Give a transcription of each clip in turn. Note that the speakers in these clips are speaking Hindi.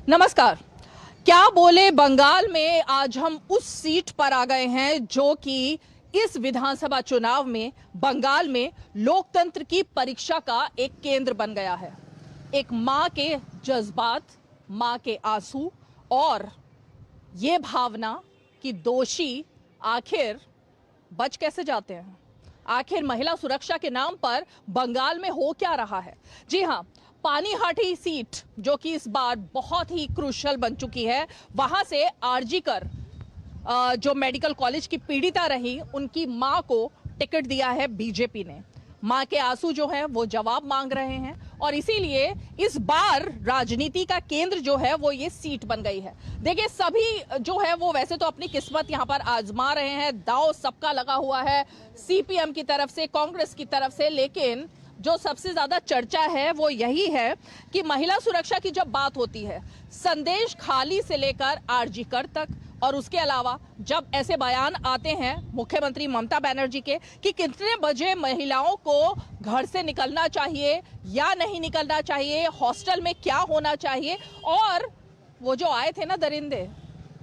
नमस्कार। क्या बोले बंगाल में आज हम उस सीट पर आ गए हैं जो कि इस विधानसभा चुनाव में बंगाल में लोकतंत्र की परीक्षा का एक केंद्र बन गया है। एक मां के जज्बात, मां के आंसू और ये भावना कि दोषी आखिर बच कैसे जाते हैं। आखिर महिला सुरक्षा के नाम पर बंगाल में हो क्या रहा है। जी हां, पानीहाटी सीट जो कि इस बार बहुत ही क्रूशल बन चुकी है, वहां से आरजी कर जो मेडिकल कॉलेज की पीड़िता रही, उनकी मां को टिकट दिया है बीजेपी ने। मां के आंसू जो है वो जवाब मांग रहे हैं और इसीलिए इस बार राजनीति का केंद्र जो है वो ये सीट बन गई है। देखिए, सभी जो है वो वैसे तो अपनी किस्मत यहां पर आजमा रहे हैं, दांव सबका लगा हुआ है, सीपीएम की तरफ से, कांग्रेस की तरफ से, लेकिन जो सबसे ज्यादा चर्चा है वो यही है कि महिला सुरक्षा की जब बात होती है, संदेश खाली से लेकर आरजी कर तक, और उसके अलावा जब ऐसे बयान आते हैं मुख्यमंत्री ममता बनर्जी के कि कितने बजे महिलाओं को घर से निकलना चाहिए या नहीं निकलना चाहिए, हॉस्टल में क्या होना चाहिए, और वो जो आए थे ना दरिंदे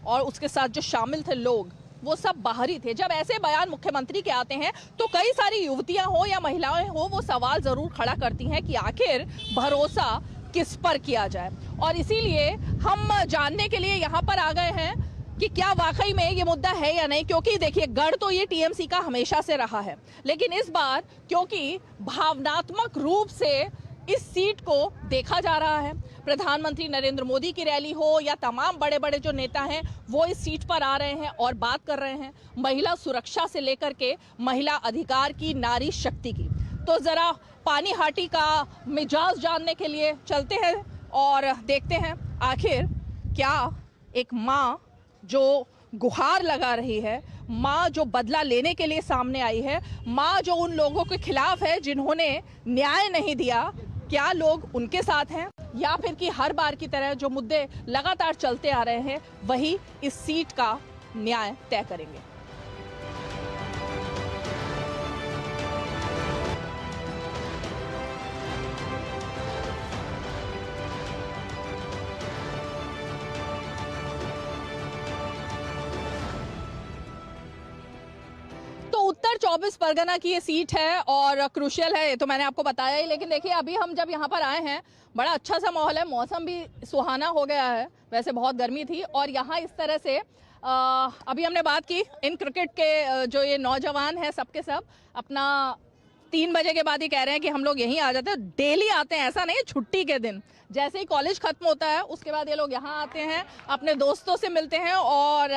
और उसके साथ जो शामिल थे लोग, वो सब बाहरी थे। जब ऐसे बयान मुख्यमंत्री के आते हैं तो कई सारी युवतियां हो या महिलाएं हो, वो सवाल जरूर खड़ा करती हैं कि आखिर भरोसा किस पर किया जाए। और इसीलिए हम जानने के लिए यहाँ पर आ गए हैं कि क्या वाकई में ये मुद्दा है या नहीं, क्योंकि देखिए, गढ़ तो ये टीएमसी का हमेशा से रहा है, लेकिन इस बार क्योंकि भावनात्मक रूप से इस सीट को देखा जा रहा है, प्रधानमंत्री नरेंद्र मोदी की रैली हो या तमाम बड़े बड़े जो नेता हैं वो इस सीट पर आ रहे हैं और बात कर रहे हैं महिला सुरक्षा से लेकर के महिला अधिकार की, नारी शक्ति की। तो जरा पानीहाटी का मिजाज जानने के लिए चलते हैं और देखते हैं आखिर क्या एक माँ जो गुहार लगा रही है, माँ जो बदला लेने के लिए सामने आई है, माँ जो उन लोगों के खिलाफ है जिन्होंने न्याय नहीं दिया, क्या लोग उनके साथ हैं या फिर कि हर बार की तरह जो मुद्दे लगातार चलते आ रहे हैं वही इस सीट का न्याय तय करेंगे। उत्तर 24 परगना की ये सीट है और क्रूशियल है, ये तो मैंने आपको बताया ही। लेकिन देखिए, अभी हम जब यहाँ पर आए हैं, बड़ा अच्छा सा माहौल है, मौसम भी सुहाना हो गया है। वैसे बहुत गर्मी थी और यहाँ इस तरह से अभी हमने बात की इन क्रिकेट के जो ये नौजवान हैं, सबके सब अपना 3 बजे के बाद ही कह रहे हैं कि हम लोग यहीं आ जाते हैं। डेली आते हैं, ऐसा नहीं है छुट्टी के दिन, जैसे ही कॉलेज खत्म होता है उसके बाद ये लोग यहाँ आते हैं, अपने दोस्तों से मिलते हैं और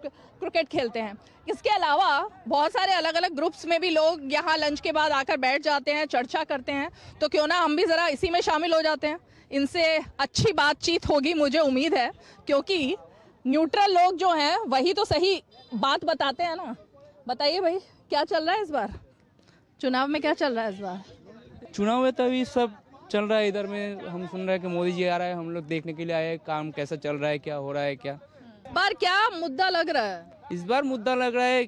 क्रिकेट खेलते हैं। इसके अलावा बहुत सारे अलग अलग ग्रुप्स में भी लोग यहाँ लंच के बाद आकर बैठ जाते हैं, चर्चा करते हैं। तो क्यों ना हम भी ज़रा इसी में शामिल हो जाते हैं। इनसे अच्छी बातचीत होगी मुझे उम्मीद है, क्योंकि न्यूट्रल लोग जो हैं वही तो सही बात बताते हैं ना। बताइए भाई, क्या चल रहा है इस बार चुनाव में? क्या चल रहा है इस बार चुनाव में? तो अभी सब चल रहा है। इधर में हम सुन रहे हैं कि मोदी जी आ रहा है, हम लोग देखने के लिए आए हैं काम कैसा चल रहा है, क्या हो रहा है। क्या बार क्या मुद्दा लग रहा है? इस बार मुद्दा लग रहा है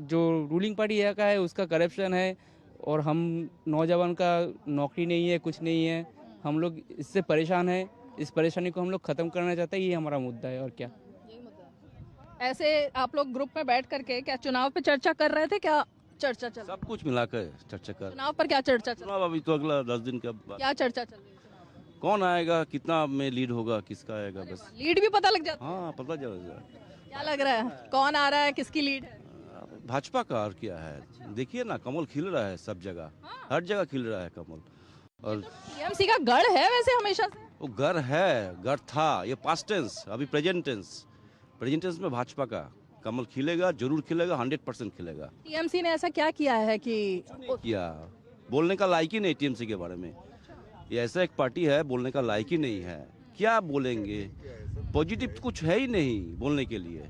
जो रूलिंग पार्टी यहाँ का है उसका करप्शन है, और हम नौजवान का नौकरी नहीं है, कुछ नहीं है, हम लोग इससे परेशान हैं। इस परेशानी को हम लोग खत्म करना चाहते हैं, ये हमारा मुद्दा है। और क्या यही मुद्दा है। ऐसे आप लोग ग्रुप में बैठ करके क्या चुनाव पे चर्चा कर रहे थे? क्या चर्चा चल? सब कुछ मिलाकर चर्चा कर। चुनाव पर क्या चर्चा चल? चुनाव अभी तो अगला 10 दिन का बाद। क्या चर्चा चल रही है? कौन आएगा, कितना में लीड होगा, किसका आएगा, बस लीड भी पता लग जाता है? हाँ पता चलेगा। क्या लग रहा है, कौन आ रहा है, किसकी लीड है? भाजपा का। और क्या है, देखिए ना, कमल खिल रहा है सब जगह, हर जगह खिल रहा है कमल। और टीएमसी का गढ़ है वैसे हमेशा से। वो गढ़ है, गढ़ था, ये पास्ट टेंस, अभी प्रेजेंट टेंस। प्रेजेंट टेंस में भाजपा का कमल खिलेगा, जरूर खिलेगा, 100% खिलेगा। टीएमसी ने ऐसा क्या किया है कि किया, बोलने का लायक ही नहीं टीएमसी के बारे में। ये ऐसा एक पार्टी है, बोलने का लायक ही नहीं है। क्या बोलेंगे, पॉजिटिव कुछ है ही नहीं बोलने के लिए,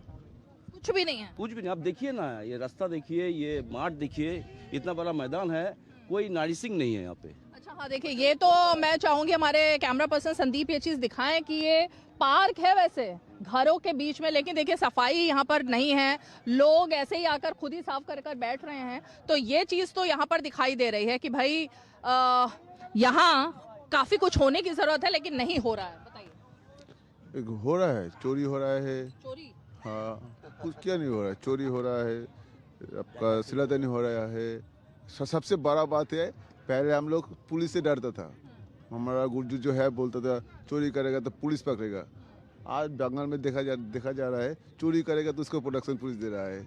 कुछ भी नहीं है, कुछ भी नहीं। आप देखिए ना, ये रास्ता देखिए, ये मार्ट देखिए, इतना बड़ा मैदान है, कोई नारी सिंह नहीं है यहाँ पे। अच्छा हाँ, देखिए ये तो मैं चाहूंगी हमारे कैमरा पर्सन संदीप ये चीज दिखाएं कि ये पार्क है वैसे घरों के बीच में, लेकिन देखिए सफाई यहाँ पर नहीं है, लोग ऐसे ही आकर खुद ही साफ कर कर बैठ रहे हैं। तो ये चीज तो यहाँ पर दिखाई दे रही है कि भाई यहाँ काफी कुछ होने की जरूरत है, लेकिन नहीं हो रहा है। बताइए। एक हो रहा है, चोरी हो रहा है। चोरी? हाँ, कुछ क्या नहीं हो रहा है, चोरी हो रहा है, आपका सिलादनी हो रहा है। सबसे बड़ा बात है, पहले हम लोग पुलिस से डरता था। हमारा गुर्जू जो है बोलता था चोरी करेगा तो पुलिस पकड़ेगा। आज बंगाल में देखा जा रहा है, चोरी करेगा तो उसको प्रोटेक्शन पुलिस दे रहा है।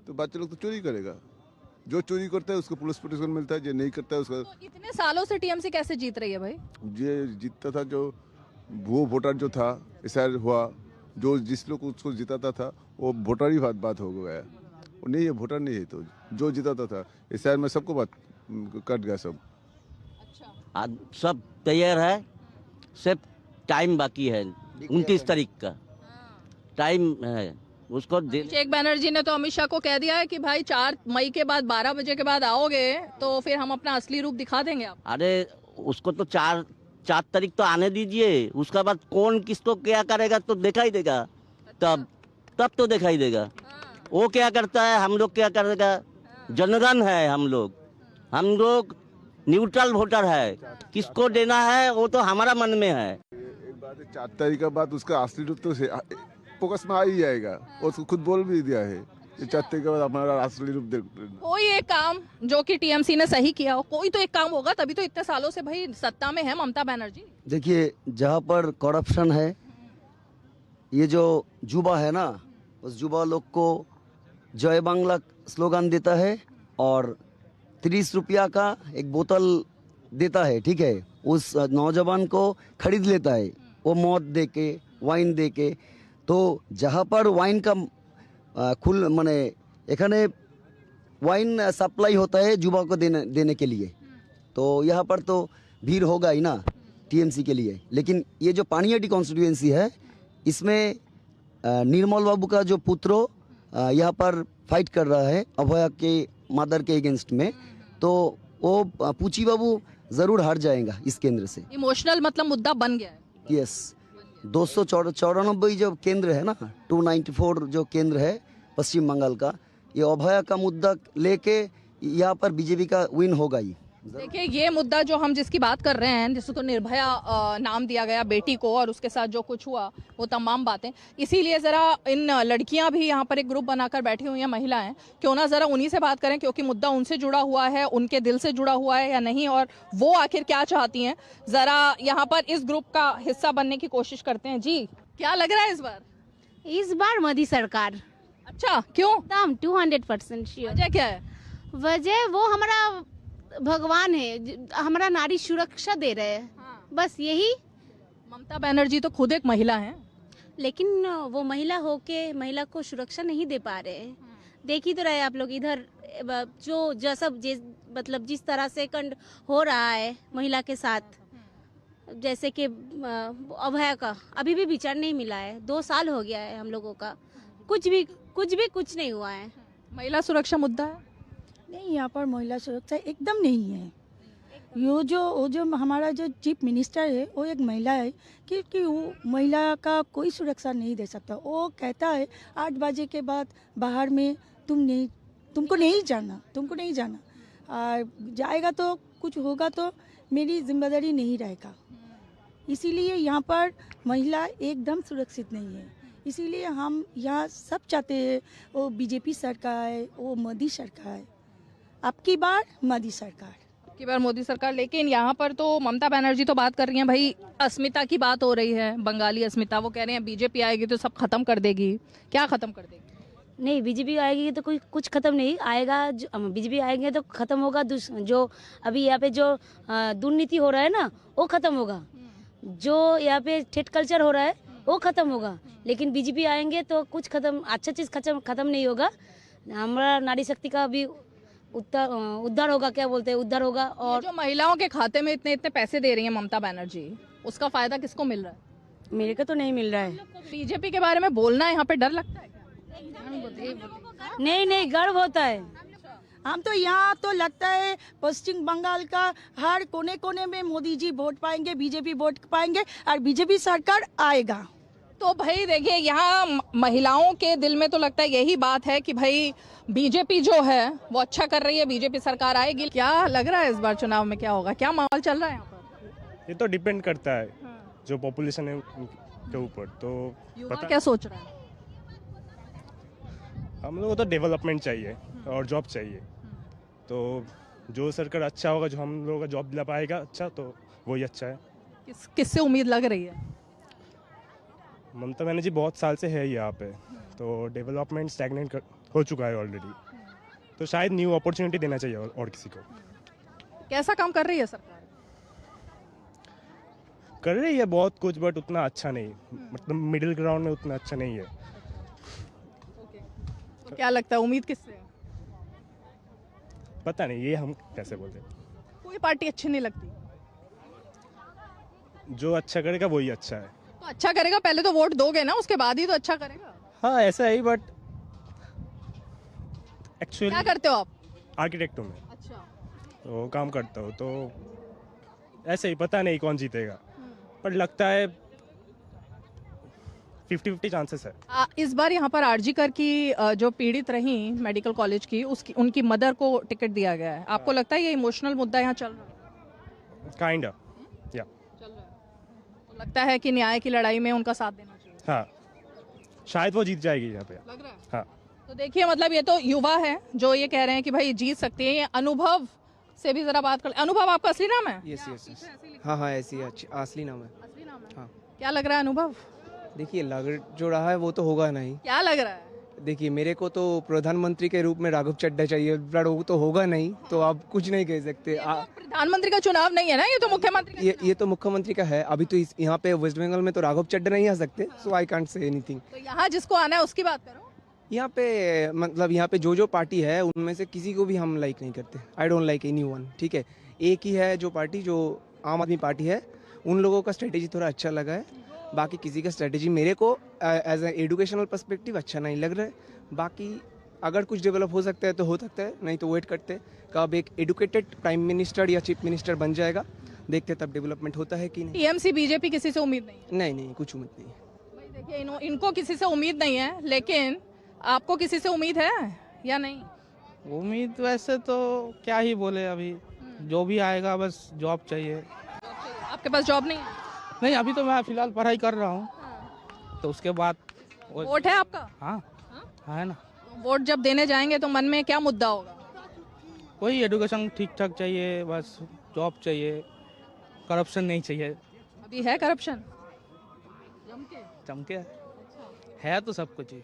तो बच्चे लोग तो चोरी करेगा, जो चोरी करता है उसको पुलिस प्रोटेक्शन मिलता है, जो नहीं करता है उसका। तो इतने सालों से टीएमसी कैसे जीत रही है भाई? ये जीतता था जो वो वोटर जो था, ऐसा हुआ जो जिस लोग उसको जिताता था वो वोटर ही बात हो गया। वो नहीं है, वोटर नहीं है, तो जो जिताता था इस शहर में सबको बात कट गया सब। अच्छा, आज सब तैयार है, सिर्फ टाइम बाकी है 29 तारीख का टाइम है उसको अभिषेक बनर्जी ने तो अमित शाह को कह दिया है कि भाई 4 मई के बाद 12 बजे के बाद आओगे तो फिर हम अपना असली रूप दिखा देंगे आप। अरे उसको तो 4 तारीख तो आने दीजिए, उसका बाद कौन किसको क्या करेगा तो देखा ही देगा। तब तो देखा ही देगा वो क्या करता है, हम लोग क्या करेगा। जनगण है हम लोग न्यूट्रल वोटर है, किसको देना है वो तो हमारा मन में है। एक बात है, 4 तारीख के बाद उसका असली रूप तो फोकस में आ ही जाएगा, और उसको खुद बोल भी दिया है ये 4 तारीख के बाद हमारा असली रूप देख। कोई एक काम जो कि टीएमसी ने सही किया हो, कोई तो एक काम होगा, तभी तो इतने सालों से भाई सत्ता में है ममता बनर्जी। देखिए, जहाँ पर करप्शन है, ये जो युवा है ना, उस युवा लोग को जय बांग्ला स्लोगन देता है और 30 रुपया का एक बोतल देता है, ठीक है। उस नौजवान को खरीद लेता है वो मौत दे के, वाइन दे के। तो जहाँ पर वाइन का खुल माने एखाने वाइन सप्लाई होता है युवा को देने के लिए, तो यहाँ पर तो भीड़ होगा ही ना टीएमसी के लिए। लेकिन ये जो पानियाटी कॉन्स्टिट्यूएंसी है, इसमें निर्मल बाबू का जो पुत्रो यहाँ पर फाइट कर रहा है अभया के मदर के अगेंस्ट में, तो वो पूची बाबू जरूर हार जाएगा इस केंद्र से। इमोशनल मतलब मुद्दा बन गया है। यस, 294 जो केंद्र है ना, 294 जो केंद्र है पश्चिम बंगाल का, ये अभया का मुद्दा लेके यहाँ पर बीजेपी का विन होगा ही। देखिए, ये मुद्दा जो हम जिसकी बात कर रहे हैं, जिसको निर्भया नाम दिया गया बेटी को, और उसके साथ जो कुछ हुआ वो तमाम बातें, इसीलिए ज़रा इन लड़कियां भी यहाँ पर एक ग्रुप बनाकर बैठी हुई हैं, महिलाएं, क्यों ना ज़रा उन्हीं से बात करें, क्योंकि मुद्दा उनसे जुड़ा हुआ है, उनके दिल से जुड़ा हुआ है या नहीं, और वो आखिर क्या चाहती हैं। ज़रा यहाँ पर इस ग्रुप का हिस्सा बनने की कोशिश करते हैं। जी, क्या लग रहा है इस बार मोदी सरकार। अच्छा, क्यों? एकदम 200% श्योर। वजह क्या है? वजह वो हमारा भगवान है, हमारा नारी सुरक्षा दे रहे हैं। हाँ। बस यही। ममता बनर्जी तो खुद एक महिला हैं। लेकिन वो महिला होके महिला को सुरक्षा नहीं दे पा रहे हैं। देख ही तो रहे आप लोग, इधर जो मतलब जिस तरह से कांड हो रहा है महिला के साथ, जैसे कि अभया का अभी भी विचार नहीं मिला है। 2 साल हो गया है हम लोगों का, कुछ नहीं हुआ है। महिला सुरक्षा मुद्दा है नहीं, यहाँ पर महिला सुरक्षा एकदम नहीं है। वो जो हमारा जो चीफ मिनिस्टर है वो एक महिला है, क्योंकि वो महिला का कोई सुरक्षा नहीं दे सकता। वो कहता है 8 बजे के बाद बाहर में तुमको नहीं जाना, और जाएगा तो कुछ होगा तो मेरी जिम्मेदारी नहीं रहेगा। इसीलिए यहाँ पर महिला एकदम सुरक्षित नहीं है। इसीलिए हम यहाँ सब चाहते हैं वो बीजेपी सरकार है, वो मोदी सरकार है, अब की बार मोदी सरकार। लेकिन यहाँ पर तो ममता बनर्जी तो बात कर रही हैं, भाई अस्मिता की बात हो रही है, बंगाली अस्मिता। वो कह रहे हैं बीजेपी आएगी तो सब खत्म कर देगी। क्या खत्म कर देगी? नहीं, बीजेपी आएगी तो कुछ खत्म नहीं आएगा। बीजेपी आएंगे तो खत्म होगा जो अभी यहाँ पे जो दुर्नीति हो रहा है ना, वो खत्म होगा। जो यहाँ पे ठेठ कल्चर हो रहा है वो खत्म होगा। लेकिन बीजेपी आएंगे तो कुछ अच्छा चीज खत्म नहीं होगा। हमारा नारी शक्ति का भी उद्धार होगा, क्या बोलते हैं, उद्धार होगा। और जो महिलाओं के खाते में इतने पैसे दे रही हैं ममता बनर्जी, उसका फायदा किसको मिल रहा है? मेरे को तो नहीं मिल रहा है। बीजेपी के बारे में बोलना यहाँ पे डर लगता है? नहीं, गर्व होता है। हम तो यहाँ तो लगता है पश्चिम बंगाल का हर कोने में मोदी जी वोट पाएंगे, बीजेपी वोट पाएंगे और बीजेपी सरकार आएगा। तो भाई देखिए, यहाँ महिलाओं के दिल में तो लगता है यही बात है कि भाई बीजेपी जो है वो अच्छा कर रही है, बीजेपी सरकार आएगी। क्या लग रहा है इस बार चुनाव में क्या होगा, क्या माहौल चल रहा है यहाँ पर? ये तो डिपेंड करता है जो पॉपुलेशन है के ऊपर। तो युवा क्या सोच रहा है? हम लोगों को तो डेवलपमेंट चाहिए और जॉब चाहिए। तो जो सरकार अच्छा होगा, जो हम लोगों का जॉब दिला पाएगा अच्छा, तो वही अच्छा है। किससे उम्मीद लग रही है? ममता बनर्जी बहुत साल से है यहाँ पे, तो डेवलपमेंट स्टैग्नेंट हो चुका है ऑलरेडी, तो शायद न्यू अपॉर्चुनिटी देना चाहिए और किसी को। कैसा काम कर रही है सरकार? कर रही है बहुत कुछ, बट उतना अच्छा नहीं, मतलब मिडिल ग्राउंड में उतना अच्छा नहीं है। तो क्या लगता है उम्मीद किससे है? पता नहीं, ये हम कैसे बोलते। कोई पार्टी अच्छी नहीं लगती? जो अच्छा करेगा वही अच्छा है। तो अच्छा करेगा पहले तो वोट दोगे ना, उसके बाद ही तो अच्छा करेगा। हाँ ऐसा है, बट क्या एक्चुअली करते हो आप? आर्किटेक्ट हूँ मैं, अच्छा। तो काम करता हूँ, तो ऐसे ही पता नहीं कौन जीतेगा, पर लगता है 50-50 चांसेस है। इस बार यहाँ पर आरजी कर की जो पीड़ित रही मेडिकल कॉलेज की, उसकी उनकी मदर को टिकट दिया गया है। आपको लगता है ये इमोशनल मुद्दा यहाँ चल रहा है? काइंड या चल रहा है। तो लगता है कि न्याय की लड़ाई में उनका साथ देना चाहिए। हाँ, शायद वो जीत जाएगी यहाँ पे। लग रहा है। हाँ, तो देखिए, मतलब ये तो युवा है जो ये कह रहे हैं कि भाई जीत सकते हैं। ये अनुभव से भी जरा बात कर। अनुभव आपका असली नाम है? यस। हाँ ऐसी असली नाम है। असली नाम है। हाँ। क्या लग रहा है अनुभव? देखिए, लग जो रहा है वो तो होगा नहीं। क्या लग रहा है? देखिए, मेरे को तो प्रधानमंत्री के रूप में राघव चड्ढा चाहिए, बट वो तो होगा नहीं, तो आप कुछ नहीं कह सकते। प्रधानमंत्री का चुनाव नहीं है ना, ये तो मुख्यमंत्री का ये तो मुख्यमंत्री का है। अभी तो यहाँ पे वेस्ट बंगाल में तो राघव चड्ढा नहीं आ सकते, सो आई कांट से एनीथिंग। तो यहाँ जिसको आना है उसकी बात करो। यहाँ पे मतलब यहाँ पे जो पार्टी है उनमें से किसी को भी हम लाइक नहीं करते। आई डोंट लाइक एनीवन, ठीक है। एक ही है जो पार्टी, जो आम आदमी पार्टी है, उन लोगों का स्ट्रेटेजी थोड़ा अच्छा लगा है। बाकी किसी का स्ट्रेटेजी मेरे को एज ए एजुकेशनल पर्सपेक्टिव अच्छा नहीं लग रहा है। बाकी अगर कुछ डेवलप हो सकता है तो हो सकता है, नहीं तो वेट करते कब एक एडुकेटेड प्राइम मिनिस्टर या चीफ मिनिस्टर बन जाएगा, देखते तब डेवलपमेंट होता है कि नहीं। टीएमसी बीजेपी किसी से उम्मीद नहीं है? नहीं कुछ उम्मीद नहीं है। भाई देखिए, इनको किसी से उम्मीद नहीं है, लेकिन आपको किसी से उम्मीद है या नहीं? उम्मीद वैसे तो क्या ही बोले, अभी जो भी आएगा बस जॉब चाहिए। आपके पास जॉब नहीं है? नहीं, अभी तो मैं फिलहाल पढ़ाई कर रहा हूँ, तो उसके बाद वोट है आपका? हाँ है ना। वोट जब देने जाएंगे तो मन में क्या मुद्दा होगा? कोई एजुकेशन ठीक ठाक चाहिए, बस जॉब चाहिए, करप्शन नहीं चाहिए। अभी है करप्शन? चमके है तो सब कुछ ही।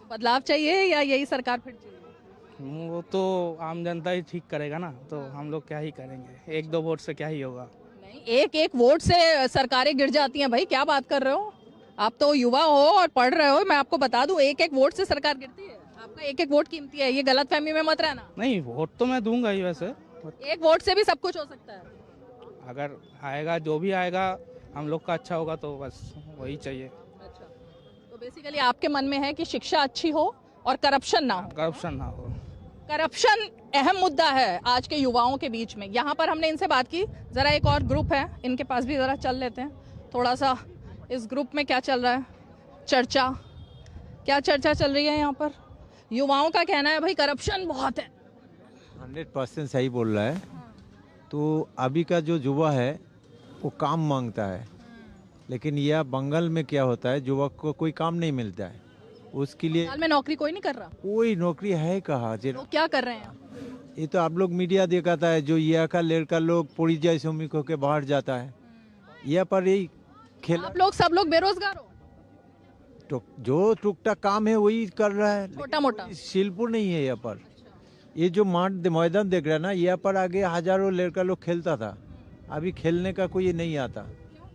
बदलाव चाहिए या यही सरकार फिर चाहिए? वो तो आम जनता ही ठीक करेगा ना, तो हम लोग क्या ही करेंगे, 1-2 वोट से क्या ही होगा। नहीं, एक वोट से सरकारें गिर जाती हैं भाई, क्या बात कर रहे हो? आप तो युवा हो और पढ़ रहे हो, मैं आपको बता दूं, एक वोट से सरकार गिरती है। आपका एक वोट कीमती है, ये गलतफहमी में मत रहना। नहीं, वोट तो मैं दूंगा ही वैसे। एक वोट से भी सब कुछ हो सकता है। अगर आएगा, जो भी आएगा हम लोग का अच्छा होगा, तो बस वही चाहिए। अच्छा, तो बेसिकली आपके मन में है कि शिक्षा अच्छी हो और करप्शन ना हो। करप्शन ना हो। करप्शन अहम मुद्दा है आज के युवाओं के बीच में। यहाँ पर हमने इनसे बात की। जरा एक और ग्रुप है, इनके पास भी जरा चल लेते हैं, थोड़ा सा इस ग्रुप में क्या चल रहा है, क्या चर्चा चल रही है यहाँ पर। युवाओं का कहना है भाई करप्शन बहुत है। 100% सही बोल रहा है। तो अभी का जो युवा है वो काम मांगता है, लेकिन यह बंगाल में क्या होता है, युवक को कोई काम नहीं मिलता है, उसके लिए साल में नौकरी कोई नहीं कर रहा। कोई नौकरी है कहाँ। लोग क्या कर रहे हैं? ये तो आप लोग मीडिया दिखाता है, जो यहाँ का लड़का लोग परिचय श्रमिक होकर बाहर जाता है, यहाँ पर यही खेल। आप लोग सब लोग बेरोजगार हो? तो जो टुकटा काम है वही कर रहा है, छोटा मोटा शिल्पुर नहीं है यहाँ पर। ये जो मैदान देख रहा है ना, यहाँ पर आगे हजारों लड़का लोग खेलता था, अभी खेलने का कोई नहीं आता,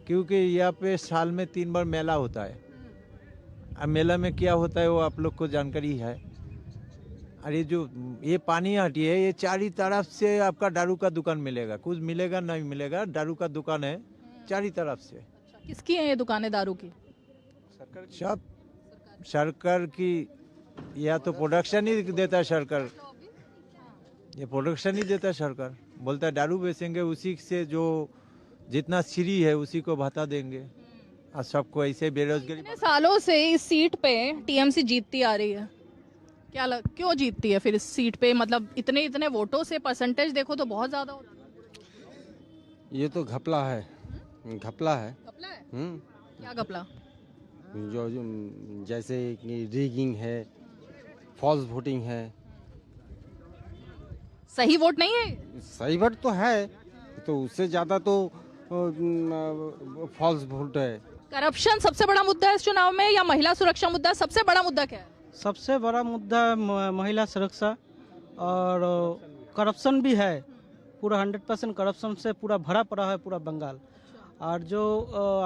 क्योंकि यहाँ पे साल में 3 बार मेला होता है। अब मेला में क्या होता है वो आप लोग को जानकारी है। अरे जो ये पानी हाटी है, ये चारों तरफ से आपका दारू का दुकान मिलेगा, कुछ मिलेगा नहीं मिलेगा, दारू का दुकान है चारों तरफ से। किसकी है ये दुकानें दारू की? सब सरकार की। या तो प्रोडक्शन ही देता है सरकार, ये प्रोडक्शन ही देता है सरकार, बोलता है दारू बेचेंगे, उसी से जो जितना सीरी है उसी को भत्ता देंगे, और सबको ऐसे बेरोजगारी। कितने सालों से इस सीट पे टीएमसी जीतती आ रही है, क्यों जीतती है फिर इस सीट पे? मतलब इतने वोटों से परसेंटेज देखो तो बहुत ज्यादा होता है। ये तो घपला है, घपला है। क्या घपला? जो जैसे कि रिगिंग है, फॉल्स वोटिंग है। सही वोट नहीं है? सही वोट तो है, तो उससे ज़्यादा तो फॉल्स वोट है। करप्शन सबसे बड़ा मुद्दा है इस चुनाव में, या महिला सुरक्षा मुद्दा? सबसे बड़ा मुद्दा क्या है? सबसे बड़ा मुद्दा महिला सुरक्षा, और करप्शन भी है। पूरा 100% करप्शन से पूरा भरा पड़ा है पूरा बंगाल। और जो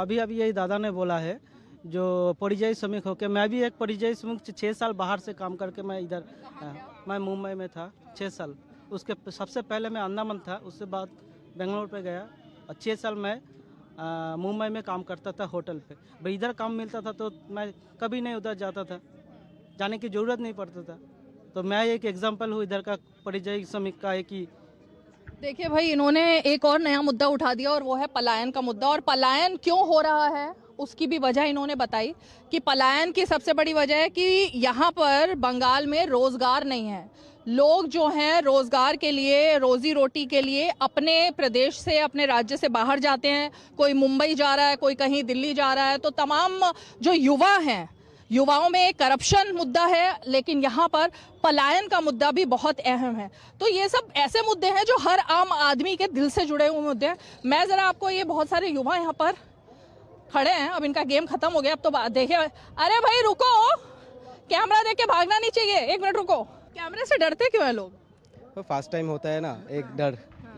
अभी यही दादा ने बोला है, जो परिযায়ী श्रमिक होकर, मैं भी एक परिযায়ী श्रमिक 6 साल बाहर से काम करके मैं इधर मैं मुंबई में था 6 साल। उसके सबसे पहले मैं अंडमान था, उसके बाद बेंगलोर पे गया, और 6 साल मैं मुंबई में काम करता था होटल पे। भाई इधर काम मिलता था तो मैं कभी नहीं उधर जाता था, जाने की ज़रूरत नहीं पड़ता था। तो मैं एक एग्जांपल हूँ इधर का परिযায়ী श्रमिक का है कि देखिए भाई, इन्होंने एक और नया मुद्दा उठा दिया और वो है पलायन का मुद्दा। और पलायन क्यों हो रहा है उसकी भी वजह इन्होंने बताई कि पलायन की सबसे बड़ी वजह है कि यहाँ पर बंगाल में रोजगार नहीं है। लोग जो हैं रोजगार के लिए, रोजी रोटी के लिए अपने प्रदेश से, अपने राज्य से बाहर जाते हैं। कोई मुंबई जा रहा है, कोई कहीं दिल्ली जा रहा है। तो तमाम जो युवा हैं, युवाओं में करप्शन मुद्दा है, लेकिन यहाँ पर पलायन का मुद्दा भी बहुत अहम है। तो ये सब ऐसे मुद्दे हैं जो हर आम आदमी के दिल से जुड़े हुए मुद्दे हैं। मैं ज़रा आपको, ये बहुत सारे युवा यहाँ पर खड़े हैं, अब इनका गेम खत्म हो गया, अब तो देखिए। अरे भाई रुको, कैमरा देख के भागना नहीं चाहिए, 1 मिनट रुको। कैमरे से डरते क्यों हैं लोग? तो फर्स्ट टाइम होता है ना, एक डर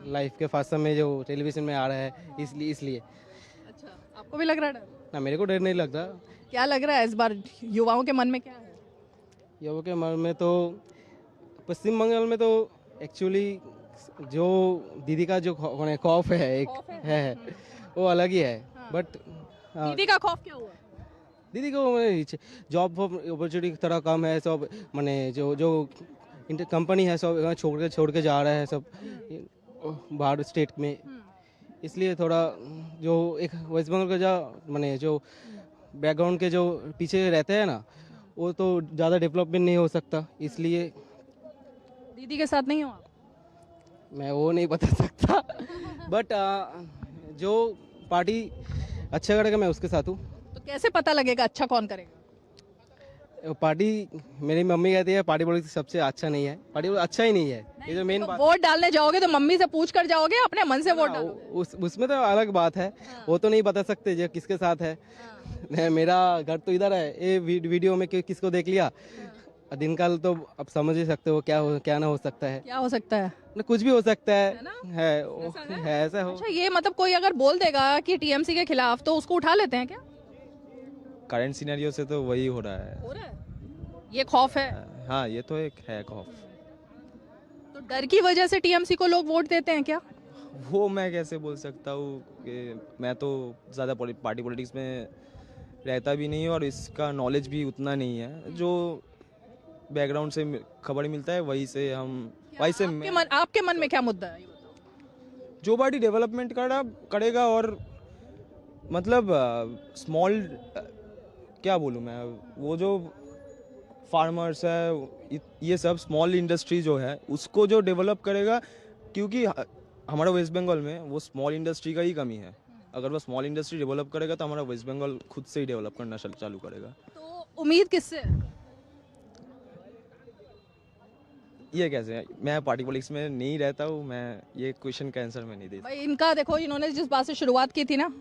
लाइफ के फर्स्ट समय जो टेलीविजन में आ रहा है, इसलिए। अच्छा, आपको भी लग रहा है डर? ना, मेरे को डर नहीं लगता। क्या लग रहा है इस बार युवाओं के मन में क्या है? युवाओं के मन में तो पश्चिम बंगाल में तो एक्चुअली जो दीदी का जो खौफ है, एक है वो अलग ही है। बट दीदी का खौफ क्या हुआ? दीदी को जॉब अपॉर्चुनिटी थोड़ा कम है, सब माने जो कंपनी है सब छोड़ के जा रहा है सब बाहर स्टेट में। इसलिए थोड़ा जो एक वेस्ट बंगाल का माने जो बैकग्राउंड के जो पीछे रहते हैं ना, वो तो ज़्यादा डेवलपमेंट नहीं हो सकता। इसलिए दीदी के साथ नहीं हो आप? मैं वो नहीं बता सकता। बट जो पार्टी अच्छा करेगा मैं उसके साथ हूँ। तो कैसे पता लगेगा अच्छा कौन करेगा? पार्टी, मेरी मम्मी कहती है पार्टी पॉलिटिक्स सबसे अच्छा नहीं है, पार्टी अच्छा ही नहीं है। ये जो मेन बात, वोट डालने जाओगे तो मम्मी से पूछ कर जाओगे, अपने मन से वोट डालोगे? उसमें तो अलग बात है। वो तो नहीं बता सकते जो किसके साथ है। मेरा घर तो इधर है, ये वीडियो में किसको देख लिया, दिन काल तो आप समझ ही सकते हो क्या ना हो सकता है। क्या हो सकता है? कुछ भी हो सकता है ऐसा हो। अच्छा, ये मतलब कोई अगर बोल देगा कि टीएमसी के खिलाफ, तो उसको उठा लेते हैं क्या? करंट सिनेरियो से तो वही हो रहा है। हो रहा है? ये खौफ है? हाँ, ये तो एक है खौफ। तो डर की वजह से टीएमसी को लोग वोट देते हैं क्या? वो मैं कैसे बोल सकता हूँ कि मैं तो ज़्यादा पार्टी पॉलिटिक्स में रहता भी नहीं, और इसका नॉलेज भी उतना नहीं है। जो बैकग्राउंड से खबर मिलता है वही से आपके मन में क्या मुद्दा है? जो पार्टी डेवलपमेंट करेगा, और मतलब स्मॉल, क्या बोलूँ मैं, वो जो फार्मर्स है, ये सब स्मॉल इंडस्ट्री जो है उसको जो डेवलप करेगा, क्योंकि हमारा वेस्ट बंगाल में वो स्मॉल इंडस्ट्री का ही कमी है। अगर वो स्मॉल इंडस्ट्री डेवलप करेगा तो हमारा वेस्ट बंगाल खुद से ही डेवलप करना चालू करेगा। तो उम्मीद किससे है? ये कैसे है, मैं पार्टी पॉलिटिक्स में नहीं रहता हूँ, मैं ये क्वेश्चन का आंसर मैं नहीं दे सकता। भाई इनका देखो, इन्होंने जिस बात से शुरुआत की थी ना,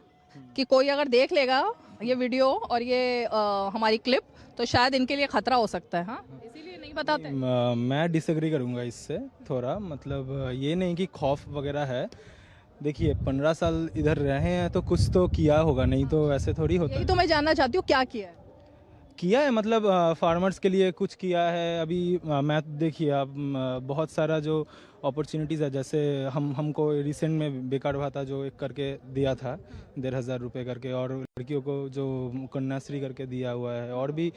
कि कोई अगर देख लेगा ये वीडियो और ये हमारी क्लिप, तो शायद इनके लिए खतरा हो सकता है। हाँ, इसीलिए नहीं बताते। मैं डिसएग्री करूंगा इससे थोड़ा। मतलब ये नहीं कि खौफ वगैरह है। देखिए 15 साल इधर रहे हैं तो कुछ तो किया होगा, नहीं तो ऐसे थोड़ी होता। यही तो मैं जानना चाहती हूँ, क्या किया है? मतलब फार्मर्स के लिए कुछ किया है। अभी मैं देखिए, अब बहुत सारा जो अपॉर्चुनिटीज़ है, जैसे हमको रिसेंट में बेकार भाता जो एक करके दिया था 1500 रुपये करके, और लड़कियों को जो कन्याश्री करके दिया हुआ है, और भी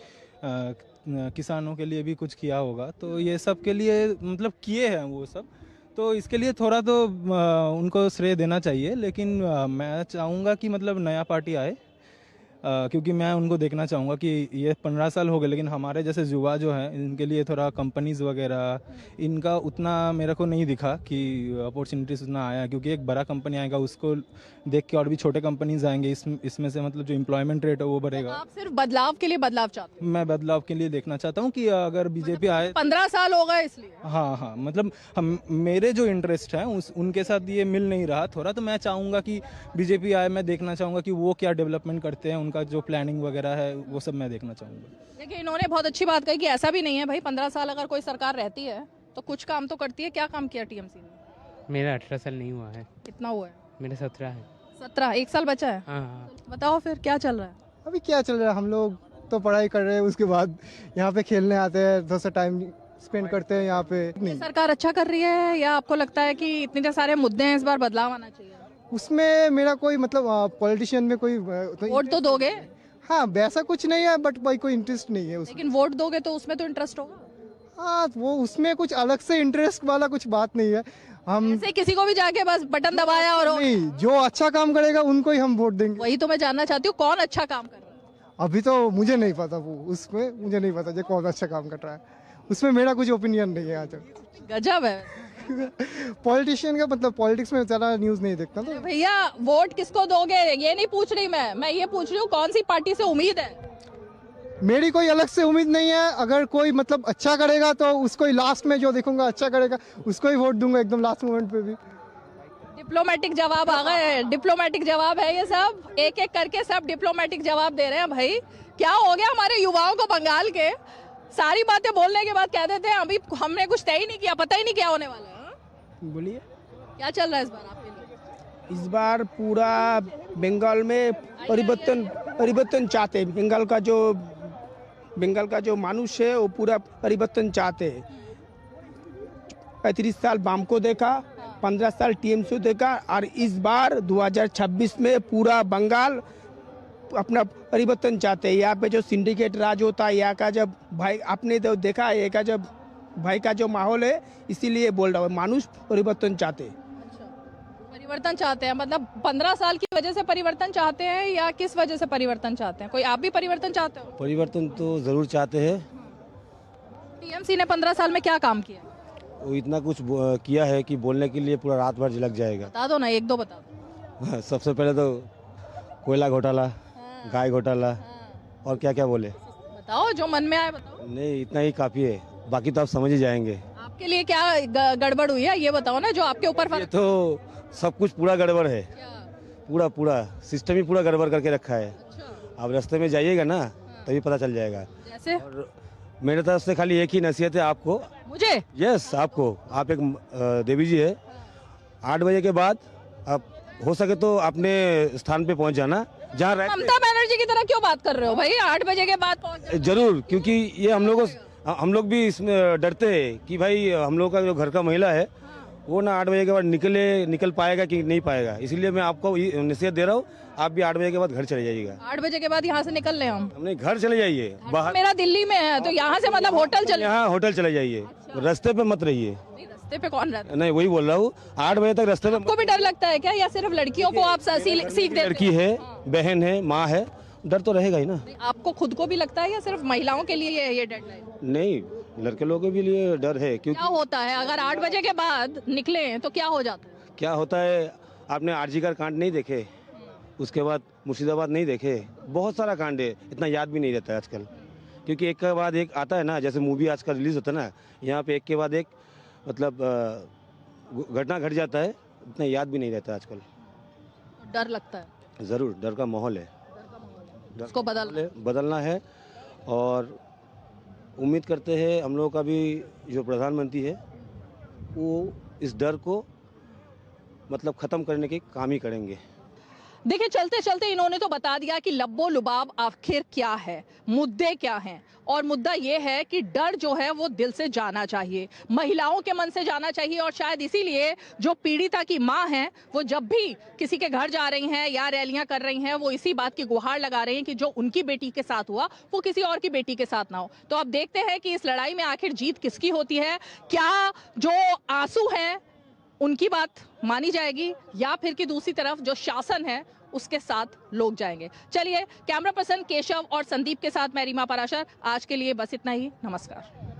किसानों के लिए भी कुछ किया होगा। तो ये सब के लिए मतलब किए हैं वो सब, तो इसके लिए थोड़ा तो उनको श्रेय देना चाहिए। लेकिन मैं चाहूँगा कि मतलब नया पार्टी आए, क्योंकि मैं उनको देखना चाहूँगा कि ये 15 साल हो गए, लेकिन हमारे जैसे युवा जो हैं इनके लिए थोड़ा कंपनीज वगैरह इनका उतना मेरे को नहीं दिखा कि अपॉर्चुनिटीज़ उतना आया, क्योंकि एक बड़ा कंपनी आएगा उसको देख के और भी छोटे कंपनीज आएंगे, इसमें से मतलब जो एम्प्लॉयमेंट रेट है वो बढ़ेगा। आप सिर्फ बदलाव के लिए बदलाव चाहते हैं? मैं बदलाव के लिए देखना चाहता हूँ कि अगर बीजेपी आए। 15 साल हो गए इसलिए? हाँ, मतलब मेरे जो इंटरेस्ट हैं उनके साथ ये मिल नहीं रहा थोड़ा, तो मैं चाहूँगा कि बीजेपी आए। मैं देखना चाहूँगा कि वो क्या डेवलपमेंट करते हैं, उनका जो प्लानिंग वगैरह है वो सब मैं देखना चाहूँगा। देखिए, इन्होंने बहुत अच्छी बात कही कि ऐसा भी नहीं है भाई, 15 साल अगर कोई सरकार रहती है तो कुछ काम तो करती है। क्या काम किया टीएमसी ने? मेरा 18 साल नहीं हुआ है। कितना हुआ है? मेरा 17 है। 17? 1 साल बचा है? हाँ। बताओ फिर क्या चल रहा है? अभी क्या चल रहा है, हम लोग तो पढ़ाई कर रहे हैं, उसके बाद यहाँ पे खेलने आते हैं, थोड़ा सा टाइम स्पेंड करते हैं यहाँ पे। ये सरकार अच्छा कर रही है या आपको लगता है कि इतने सारे मुद्दे हैं, इस बार बदलाव आना चाहिए? उसमें मेरा कोई मतलब पॉलिटिशियन में कोई वोट तो दोगे? हाँ, वैसा कुछ नहीं है, बट कोई इंटरेस्ट नहीं है उसमें। लेकिन वोट दोगे तो उसमें तो इंटरेस्ट होगा। हाँ, वो उसमें कुछ अलग से इंटरेस्ट वाला कुछ बात नहीं है। हम ऐसे किसी को भी जाके बस बटन दबाया और नहीं, जो अच्छा काम करेगा उनको ही हम वोट देंगे। वही तो मैं जानना चाहती हूँ, कौन अच्छा काम कर रहा है? अभी तो मुझे नहीं पता, वो उसमें मुझे नहीं पता जो कौन अच्छा काम कर रहा है, उसमें मेरा कुछ ओपिनियन नहीं है आज तक। गजब है। पॉलिटिशियन का मतलब पॉलिटिक्स में ज्यादा न्यूज नहीं देखता तो। भैया, वोट किसको दोगे ये नहीं पूछ रही मैं ये पूछ रही हूँ कौन सी पार्टी से उम्मीद है? मेरी कोई अलग से उम्मीद नहीं है, अगर कोई मतलब अच्छा करेगा तो उसको ही लास्ट में जो देखूंगा अच्छा करेगा उसको ही वोट दूंगा, एकदम लास्ट मोमेंट पे भी। डिप्लोमेटिक जवाब आ गए, डिप्लोमेटिक जवाब है ये सब, एक एक करके सब डिप्लोमेटिक जवाब दे रहे हैं। भाई क्या हो गया हमारे युवाओं को बंगाल के? सारी बातें बोलने के बाद कह देते हैं अभी हमने कुछ तय ही नहीं किया, पता ही नहीं क्या होने वाला है। बोलिए, क्या चल रहा है इस बार आपके लिए? इस बार पूरा बंगाल में परिवर्तन चाहते हैं। बंगाल का जो मानुष है वो पूरा परिवर्तन चाहते हैं। 35 साल वाम को देखा, 15 साल टीएमसी देखा, और इस बार 2026 में पूरा बंगाल अपना परिवर्तन चाहते हैं। यहाँ पे जो सिंडिकेट राज होता है, यहाँ का जब भाई आपने तो देखा है, का जब भाई का जो माहौल है, इसीलिए बोल रहा हूँ, मानुष परिवर्तन चाहते हैं। परिवर्तन चाहते हैं मतलब 15 साल की वजह से परिवर्तन चाहते हैं या किस वजह से परिवर्तन चाहते हैं? कोई आप भी परिवर्तन चाहते हो? परिवर्तन तो ज़रूर चाहते हैं। टीएमसी ने 15 साल में क्या काम किया? वो इतना कुछ किया है कि बोलने के लिए पूरा रात भर लग जाएगा। बता दो ना, एक दो बता दो। सबसे पहले तो कोयला घोटाला, गाय घोटाला, और क्या क्या बोले, बताओ जो मन में आए बताओ। नहीं, इतना ही काफ़ी है, बाकी तो आप समझ ही जाएंगे। आपके लिए क्या गड़बड़ हुई है ये बताओ ना, जो आपके ऊपर ये तो सब कुछ पूरा गड़बड़ है, पूरा सिस्टम ही पूरा गड़बड़ करके रखा है। आप रास्ते में जाइएगा ना तभी पता चल जाएगा। जैसे? और मेरे तरफ से खाली एक ही नसीहत है आपको। मुझे? यस, आपको। आप एक देवी जी है, 8 बजे के बाद आप हो सके तो अपने स्थान पे पहुंच जाना जहाँ रहते। ममता बनर्जी की तरह क्यों बात कर रहे हो भाई? 8 बजे के बाद पहुंच जाना। जरूर, क्योंकि ये हम लोग भी इसमें डरते हैं कि भाई हम लोग का जो घर का महिला है वो ना 8 बजे के बाद निकल पाएगा कि नहीं पाएगा, इसीलिए मैं आपको नसीहत दे रहा हूँ, आप भी 8 बजे के बाद घर चले जाइएगा। 8 बजे के बाद यहाँ से निकल रहे हम? नहीं, घर चले जाइए बाहर। मेरा दिल्ली में है तो यहाँ से मतलब होटल चले? यहाँ होटल चले जाइए, रास्ते पे मत रहिए। रास्ते पे कौन रहता है? नहीं, वही बोल रहा हूँ, 8 बजे तक रास्ते पे। आपको भी डर लगता है क्या या सिर्फ लड़कियों को आप सीख देते हैं? लड़की है, बहन है, माँ है, डर तो रहेगा ही ना। आपको खुद को भी लगता है या सिर्फ महिलाओं के लिए ये डेडलाइन? नहीं, लड़के लोगों के भी लिए डर है। क्योंकि क्या होता है अगर 8 बजे के बाद निकले तो क्या हो जाता है? क्या होता है, आपने आरजीकर कांड नहीं देखे, उसके बाद मुर्शिदाबाद नहीं देखे, बहुत सारा कांड है, इतना याद भी नहीं रहता है आजकल, क्योंकि एक के बाद एक आता है ना, जैसे मूवी आजकल रिलीज होता है ना, यहाँ पे एक के बाद एक मतलब घटना घट जाता है, इतना याद भी नहीं रहता है आजकल। डर लगता है? ज़रूर, डर का माहौल है, उसको बदलना है। और उम्मीद करते हैं हम लोगों का भी जो प्रधानमंत्री है वो इस डर को मतलब ख़त्म करने के काम ही करेंगे। देखिए, चलते चलते इन्होंने तो बता दिया कि लब्बो लुबाब आखिर क्या है, मुद्दे क्या हैं, और मुद्दा ये है कि डर जो है वो दिल से जाना चाहिए, महिलाओं के मन से जाना चाहिए। और शायद इसीलिए जो पीड़िता की माँ है वो जब भी किसी के घर जा रही हैं या रैलियां कर रही हैं, वो इसी बात की गुहार लगा रही हैं कि जो उनकी बेटी के साथ हुआ वो किसी और की बेटी के साथ ना हो। तो अब देखते हैं कि इस लड़ाई में आखिर जीत किसकी होती है। क्या जो आंसू हैं उनकी बात मानी जाएगी या फिर कि दूसरी तरफ जो शासन है उसके साथ लोग जाएंगे। चलिए, कैमरा पर्सन केशव और संदीप के साथ मैं रीमा पराशर, आज के लिए बस इतना ही। नमस्कार।